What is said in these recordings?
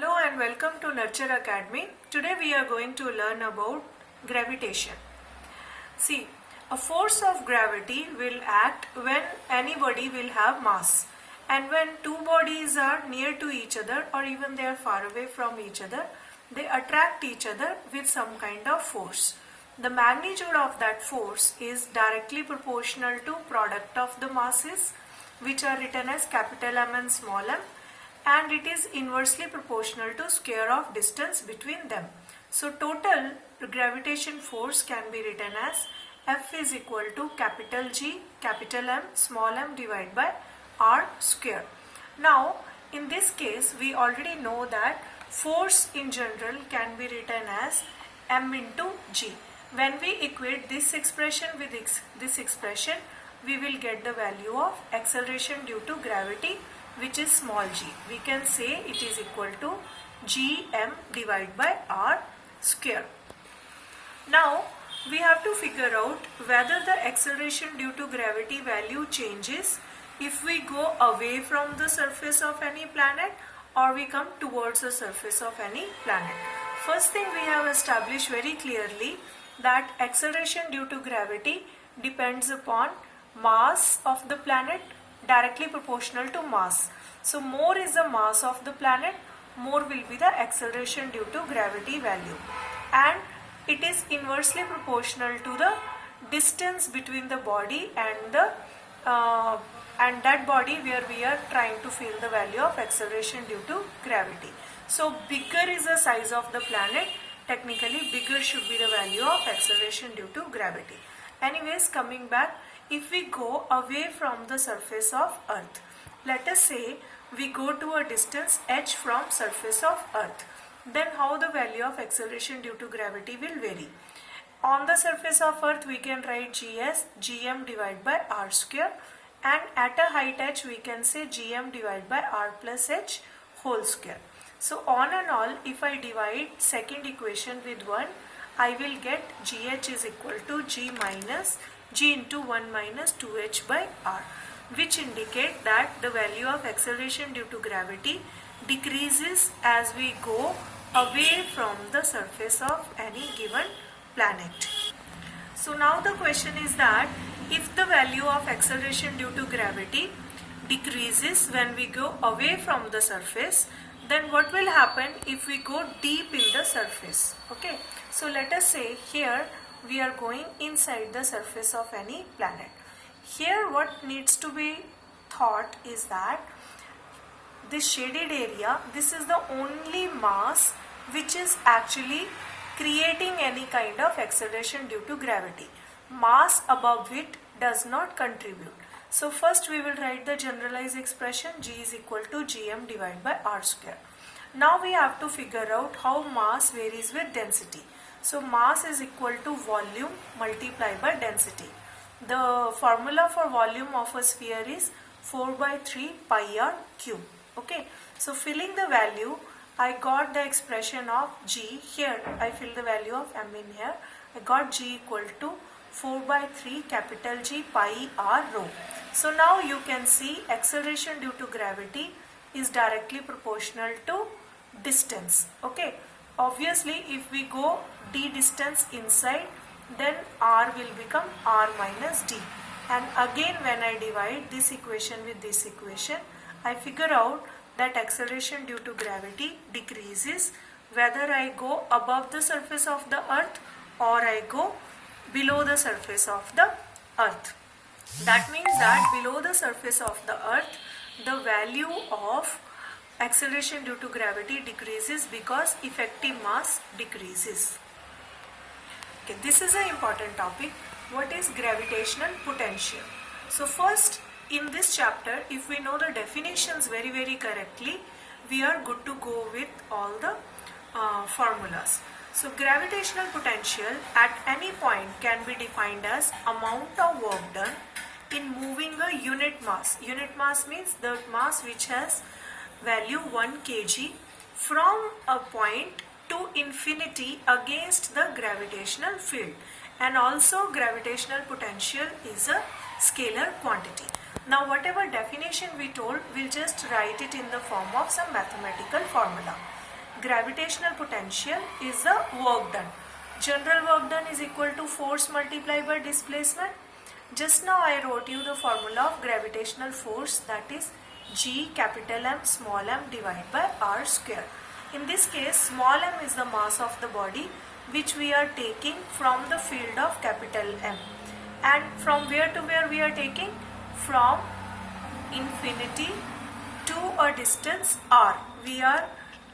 Hello and welcome to Nurture Academy. Today we are going to learn about gravitation. See, a force of gravity will act when any body will have mass, and when two bodies are near to each other or even they are far away from each other, they attract each other with some kind of force. The magnitude of that force is directly proportional to product of the masses, which are written as capital M and small m, and it is inversely proportional to square of distance between them. So total gravitation force can be written as F is equal to capital G, capital M, small m divided by R square. Now in this case we already know that force in general can be written as M into G. When we equate this expression with this expression, we will get the value of acceleration due to gravity, which is small g. We can say it is equal to gm divided by r square. Now we have to figure out whether the acceleration due to gravity value changes if we go away from the surface of any planet or we come towards the surface of any planet. First thing, we have established very clearly that acceleration due to gravity depends upon mass of the planet directly proportional to mass. So more is the mass of the planet, more will be the acceleration due to gravity value, and it is inversely proportional to the distance between the body and that body where we are trying to feel the value of acceleration due to gravity. So bigger is the size of the planet, technically bigger should be the value of acceleration due to gravity. Anyways, coming back, if we go away from the surface of Earth, let us say we go to a distance h from surface of Earth, then how the value of acceleration due to gravity will vary. On the surface of Earth we can write g as gm divided by r square, and at a height h we can say gm divided by r plus h whole square. So on and all, if I divide second equation with 1, I will get gh is equal to g minus g into 1 minus 2h by r, which indicate that the value of acceleration due to gravity decreases as we go away from the surface of any given planet. So now the question is that if the value of acceleration due to gravity decreases when we go away from the surface, then what will happen if we go deep in the surface? Okay, so let us say here we are going inside the surface of any planet. Here what needs to be thought is that this shaded area, this is the only mass which is actually creating any kind of acceleration due to gravity. Mass above it does not contribute. So first we will write the generalized expression g is equal to gm divided by r square. Now we have to figure out how mass varies with density. So mass is equal to volume multiplied by density. The formula for volume of a sphere is 4 by 3 pi r cube. Okay, so filling the value, I got the expression of g. Here I fill the value of m in here. I got g equal to 4 by 3 capital G pi r rho. So now you can see acceleration due to gravity is directly proportional to distance. Okay, obviously if we go d distance inside, then r will become r minus d, and again when I divide this equation with this equation, I figure out that acceleration due to gravity decreases whether I go above the surface of the earth or I go below the surface of the earth. That means that below the surface of the earth, the value of acceleration due to gravity decreases because effective mass decreases. Okay, this is an important topic. What is gravitational potential? So first, in this chapter, if we know the definitions very correctly, we are good to go with all the formulas. So gravitational potential at any point can be defined as amount of work done in moving a unit mass. Unit mass means the mass which has value 1 kg from a point to infinity against the gravitational field, and also gravitational potential is a scalar quantity. Now whatever definition we told, we'll just write it in the form of some mathematical formula. gravitational potential is the work done. General work done is equal to force multiplied by displacement. Just now I wrote you the formula of gravitational force, that is G capital M small m divided by R square. In this case, small m is the mass of the body which we are taking from the field of capital M. And from where to where we are taking? From infinity to a distance R. We are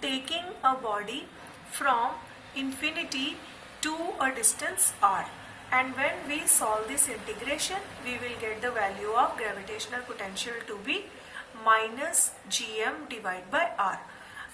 taking a body from infinity to a distance R. And when we solve this integration, we will get the value of gravitational potential to be minus Gm divided by R.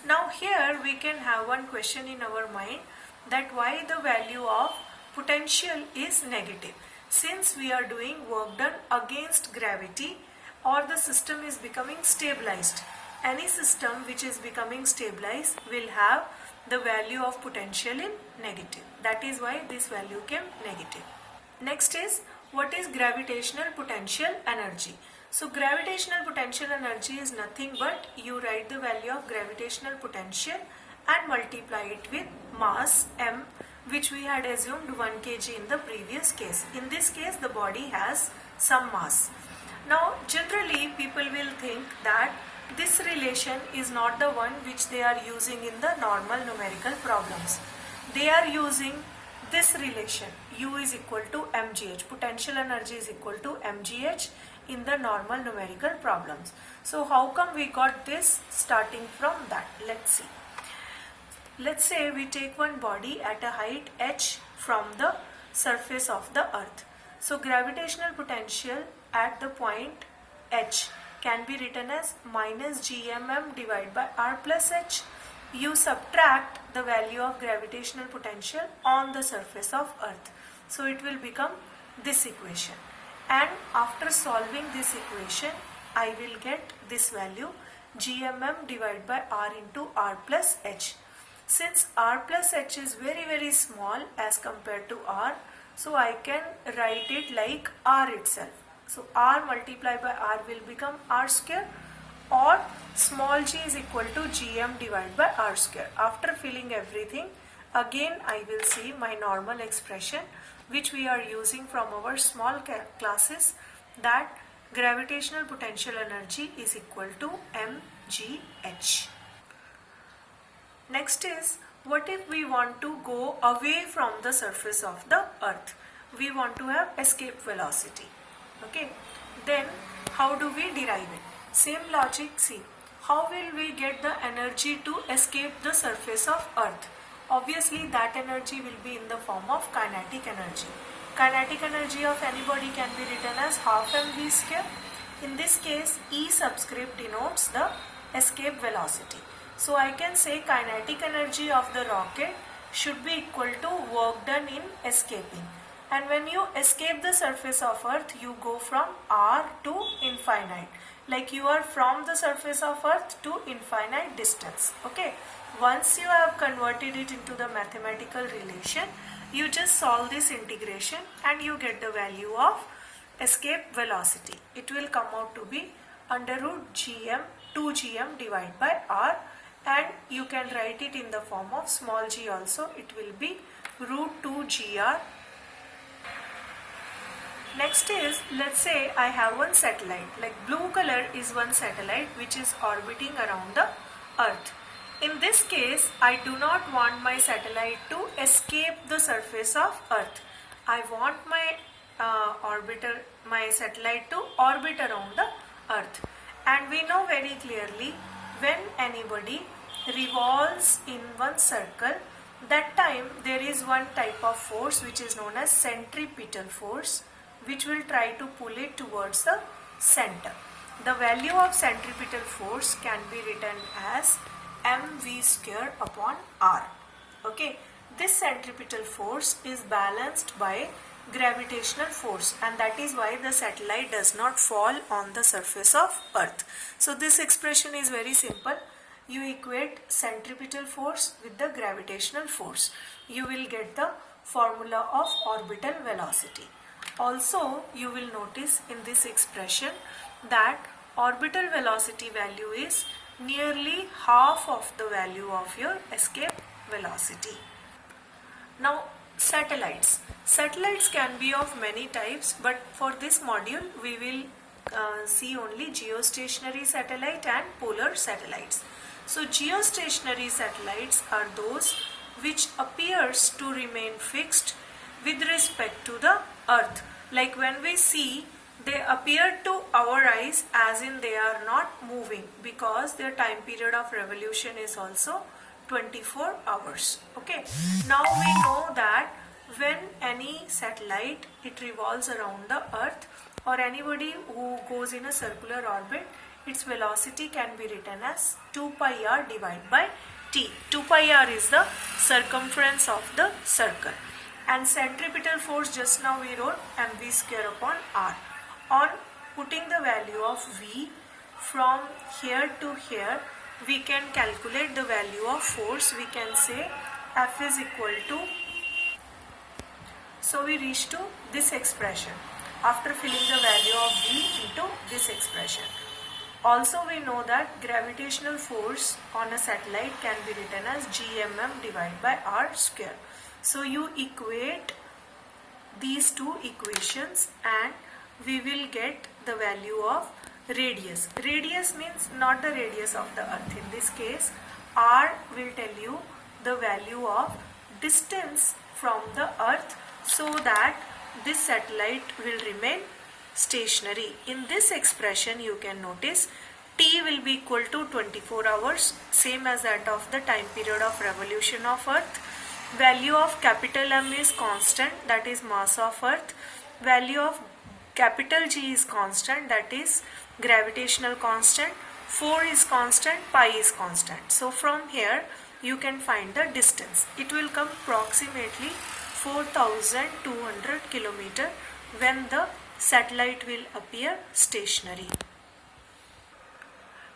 Now here we can have one question in our mind, that why the value of potential is negative. Since we are doing work done against gravity, or the system is becoming stabilized. Any system which is becoming stabilized will have the value of potential in negative. That is why this value came negative. Next is, what is gravitational potential energy? So gravitational potential energy is nothing but you write the value of gravitational potential and multiply it with mass m, which we had assumed 1 kg in the previous case. In this case, the body has some mass. Now generally people will think that this relation is not the one which they are using in the normal numerical problems. They are using this relation, U is equal to mgh, potential energy is equal to mgh in the normal numerical problems. So how come we got this? Starting from that, let's see. Let's say we take one body at a height h from the surface of the earth. So gravitational potential at the point h can be written as minus gmm divided by r plus h. You subtract the value of gravitational potential on the surface of earth. So it will become this equation. And after solving this equation, I will get this value gmm divided by r into r plus h. Since r plus h is very small as compared to r, so I can write it like r itself. So r multiplied by r will become r square, or small g is equal to gm divided by r square. After filling everything, again I will see my normal expression which we are using from our small classes, that gravitational potential energy is equal to mgh. Next is, what if we want to go away from the surface of the earth? We want to have escape velocity. Okay, then how do we derive it? Same logic, see. How will we get the energy to escape the surface of earth? Obviously that energy will be in the form of kinetic energy. Kinetic energy of anybody can be written as half mv square. In this case, E subscript denotes the escape velocity. So I can say kinetic energy of the rocket should be equal to work done in escaping. And when you escape the surface of earth, you go from r to infinite. Like you are from the surface of earth to infinite distance. Okay. Once you have converted it into the mathematical relation, you just solve this integration and you get the value of escape velocity. It will come out to be under root gm 2gm divided by r, and you can write it in the form of small g also. It will be root 2gr. Next is, let's say I have one satellite, like blue color is one satellite which is orbiting around the earth. In this case, I do not want my satellite to escape the surface of earth. I want my satellite to orbit around the earth. And we know very clearly, when anybody revolves in one circle, that time there is one type of force which is known as centripetal force, which will try to pull it towards the center. The value of centripetal force can be written as mv square upon r. Okay, this centripetal force is balanced by gravitational force, and that is why the satellite does not fall on the surface of earth. So this expression is very simple. You equate centripetal force with the gravitational force. You will get the formula of orbital velocity. Also, you will notice in this expression that orbital velocity value is nearly half of the value of your escape velocity. Now satellites. Satellites can be of many types, but for this module we will see only geostationary satellite and polar satellites. So geostationary satellites are those which appears to remain fixed with respect to the earth. Like when we see, they appear to our eyes as in they are not moving, because their time period of revolution is also 24 hours. Okay, now we know that when any satellite, it revolves around the earth, or anybody who goes in a circular orbit, its velocity can be written as 2 pi r divided by t. 2 pi r is the circumference of the circle, and centripetal force just now we wrote mv square upon r. On putting the value of v from here to here, we can calculate the value of force. We can say F is equal to, so we reach to this expression after filling the value of v into this expression. Also we know that gravitational force on a satellite can be written as gmm divided by r square. So you equate these two equations and we will get the value of radius. Radius means not the radius of the earth. In this case, r will tell you the value of distance from the earth, so that this satellite will remain stationary. In this expression you can notice t will be equal to 24 hours, same as that of the time period of revolution of earth. Value of capital M is constant, that is mass of earth. Value of capital G is constant, that is gravitational constant. 4 is constant, pi is constant. So from here you can find the distance. It will come approximately 4200 km when the satellite will appear stationary.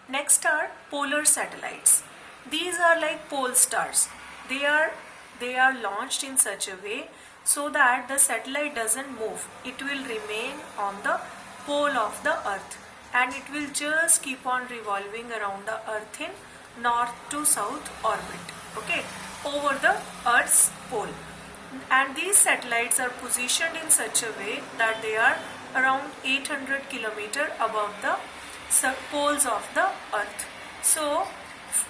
Next are polar satellites. These are like pole stars. They are launched in such a way so that the satellite doesn't move. It will remain on the pole of the earth, and it will just keep on revolving around the earth in north to south orbit, okay, over the earth's pole. And these satellites are positioned in such a way that they are around 800 km above the poles of the earth. So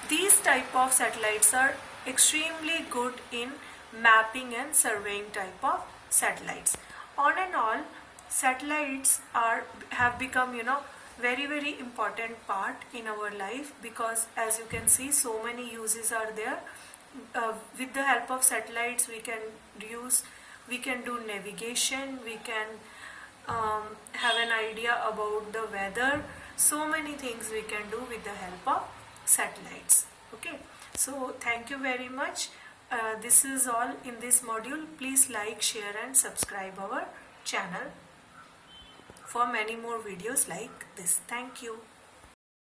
these type of satellites are extremely good in mapping and surveying type of satellites. On and all, satellites have become, very important part in our life, because as you can see, so many uses are there. With the help of satellites we can do navigation, we can have an idea about the weather. So many things we can do with the help of satellites. Okay, so thank you very much. This is all in this module. Please like, share and subscribe our channel for many more videos like this. Thank you.